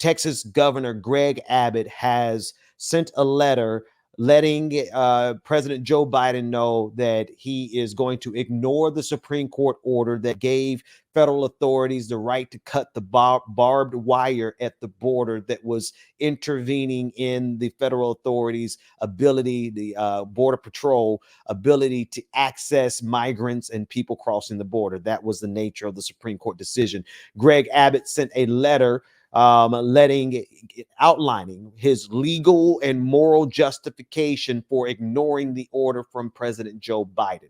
Texas Governor Greg Abbott has sent a letter letting President Joe Biden know that he is going to ignore the Supreme Court order that gave federal authorities the right to cut the barbed wire at the border that was intervening in the federal authorities' ability, the Border Patrol ability to access migrants and people crossing the border. That was the nature of the Supreme Court decision. Greg Abbott sent a letter outlining his legal and moral justification for ignoring the order from President Joe Biden.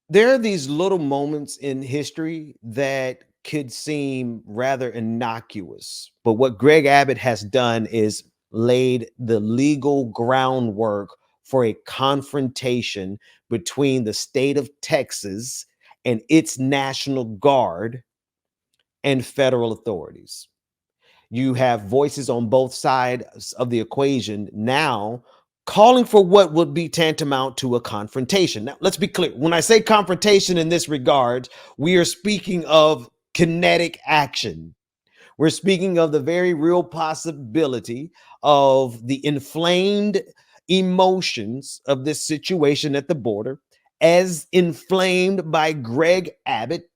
There are these little moments in history that could seem rather innocuous, but what Greg Abbott has done is laid the legal groundwork for a confrontation between the state of Texas and its National Guard and federal authorities. You have voices on both sides of the equation now calling for what would be tantamount to a confrontation. Now, let's be clear. When I say confrontation in this regard, we are speaking of kinetic action. We're speaking of the very real possibility of the inflamed emotions of this situation at the border, as inflamed by Greg Abbott,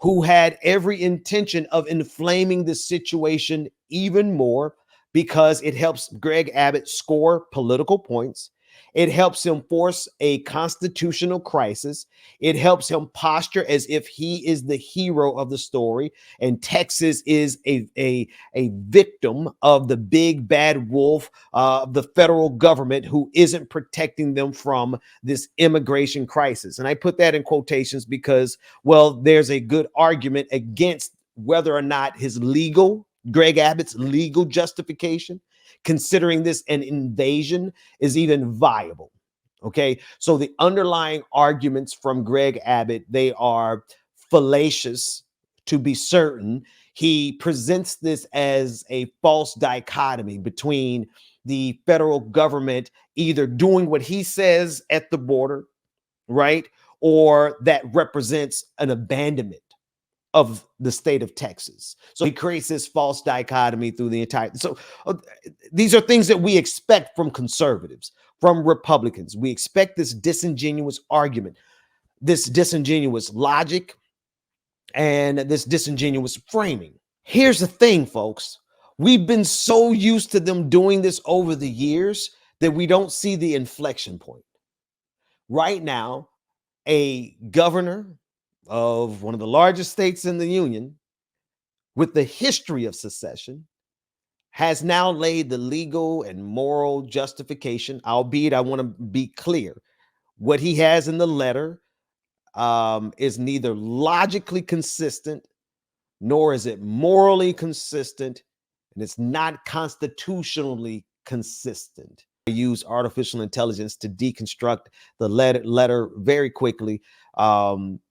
who had every intention of inflaming the situation even more because it helps Greg Abbott score political points. It helps him force a constitutional crisis. It helps him posture as if he is the hero of the story, and Texas is a victim of the big bad wolf of the federal government who isn't protecting them from this immigration crisis. And I put that in quotations because, well, there's a good argument against whether or not Greg Abbott's legal justification, considering this an invasion, is even viable. Okay, so the underlying arguments from Greg Abbott, they are fallacious, to be certain. He presents this as a false dichotomy between the federal government either doing what he says at the border, right, or that represents an abandonment of the state of Texas. So he creates this false dichotomy through the entire. So these are things that we expect from conservatives, from Republicans. We expect this disingenuous argument, this disingenuous logic, and this disingenuous framing. Here's the thing, folks. We've been so used to them doing this over the years that we don't see the inflection point. Right now, a governor of one of the largest states in the union with the history of secession has now laid the legal and moral justification, albeit I want to be clear. What he has in the letter is neither logically consistent, nor is it morally consistent, and it's not constitutionally consistent. I use artificial intelligence to deconstruct the letter very quickly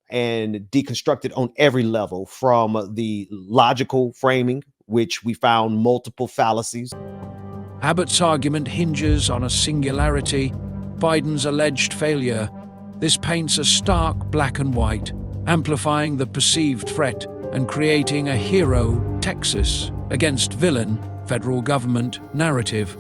and deconstruct it on every level, from the logical framing, which we found multiple fallacies. Abbott's argument hinges on a singularity, Biden's alleged failure. This paints a stark black and white, amplifying the perceived threat and creating a hero Texas against villain federal government narrative.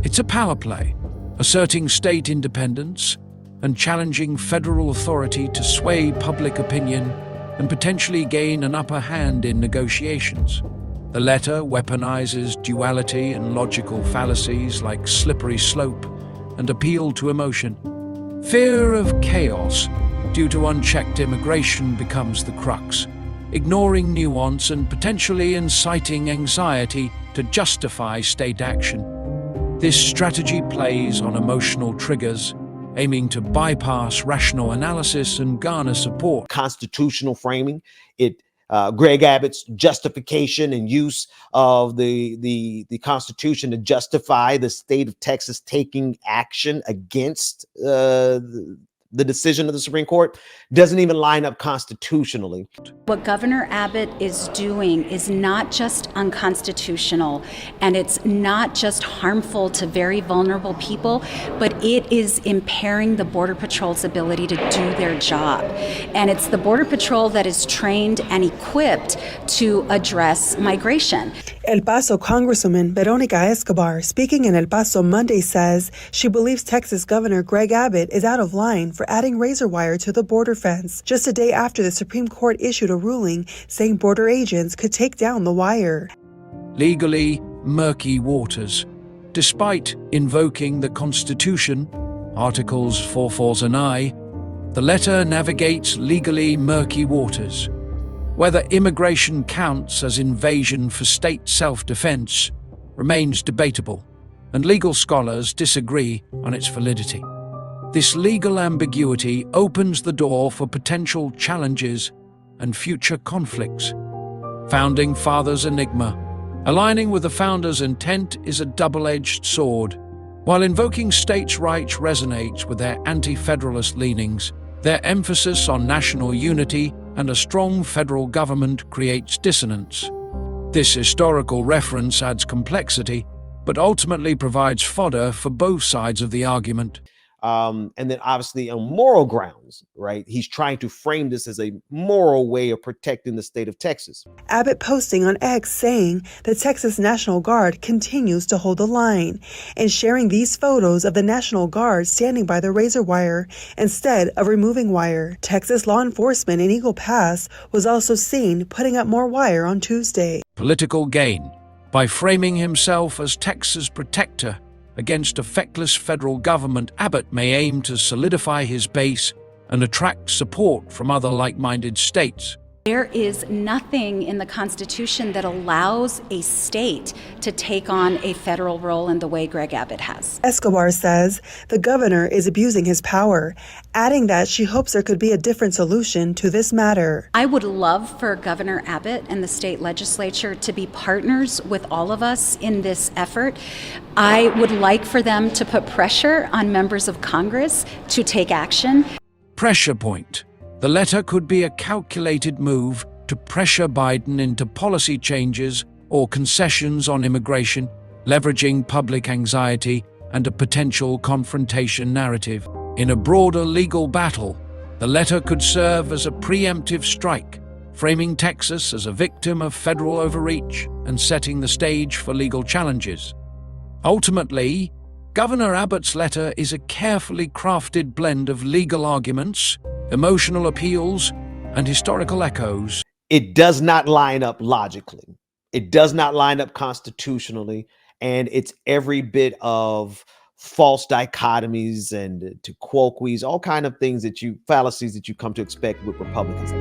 It's a power play, asserting state independence and challenging federal authority to sway public opinion and potentially gain an upper hand in negotiations. The letter weaponizes duality and logical fallacies like slippery slope and appeal to emotion. Fear of chaos due to unchecked immigration becomes the crux, ignoring nuance and potentially inciting anxiety to justify state action. This strategy plays on emotional triggers, aiming to bypass rational analysis and garner support. Constitutional framing, Greg Abbott's justification and use of the Constitution to justify the state of Texas taking action against the decision of the Supreme Court doesn't even line up constitutionally. What Governor Abbott is doing is not just unconstitutional, and it's not just harmful to very vulnerable people, but it is impairing the Border Patrol's ability to do their job. And it's the Border Patrol that is trained and equipped to address migration. El Paso Congresswoman Veronica Escobar, speaking in El Paso Monday, says she believes Texas Governor Greg Abbott is out of line for adding razor wire to the border fence, just a day after the Supreme Court issued a ruling saying border agents could take down the wire. Legally murky waters. Despite invoking the Constitution, Articles 4 and I, the letter navigates legally murky waters. Whether immigration counts as invasion for state self-defense remains debatable, and legal scholars disagree on its validity. This legal ambiguity opens the door for potential challenges and future conflicts. Founding Fathers' enigma. Aligning with the founders' intent is a double-edged sword. While invoking states' rights resonates with their anti-federalist leanings, their emphasis on national unity and a strong federal government creates dissonance. This historical reference adds complexity, but ultimately provides fodder for both sides of the argument. And then obviously on moral grounds, right? He's trying to frame this as a moral way of protecting the state of Texas. Abbott posting on X saying the Texas National Guard continues to hold the line and sharing these photos of the National Guard standing by the razor wire instead of removing wire. Texas law enforcement in Eagle Pass was also seen putting up more wire on Tuesday. Political gain. By framing himself as Texas' protector against a feckless federal government, Abbott may aim to solidify his base and attract support from other like-minded states. There is nothing in the Constitution that allows a state to take on a federal role in the way Greg Abbott has. Escobar says the governor is abusing his power, adding that she hopes there could be a different solution to this matter. I would love for Governor Abbott and the state legislature to be partners with all of us in this effort. I would like for them to put pressure on members of Congress to take action. Pressure point. The letter could be a calculated move to pressure Biden into policy changes or concessions on immigration, leveraging public anxiety and a potential confrontation narrative. In a broader legal battle, the letter could serve as a preemptive strike, framing Texas as a victim of federal overreach and setting the stage for legal challenges. Ultimately, Governor Abbott's letter is a carefully crafted blend of legal arguments, emotional appeals, and historical echoes. It does not line up logically. It does not line up constitutionally. And it's every bit of false dichotomies and to colloquies, all kind of things fallacies that you come to expect with Republicans.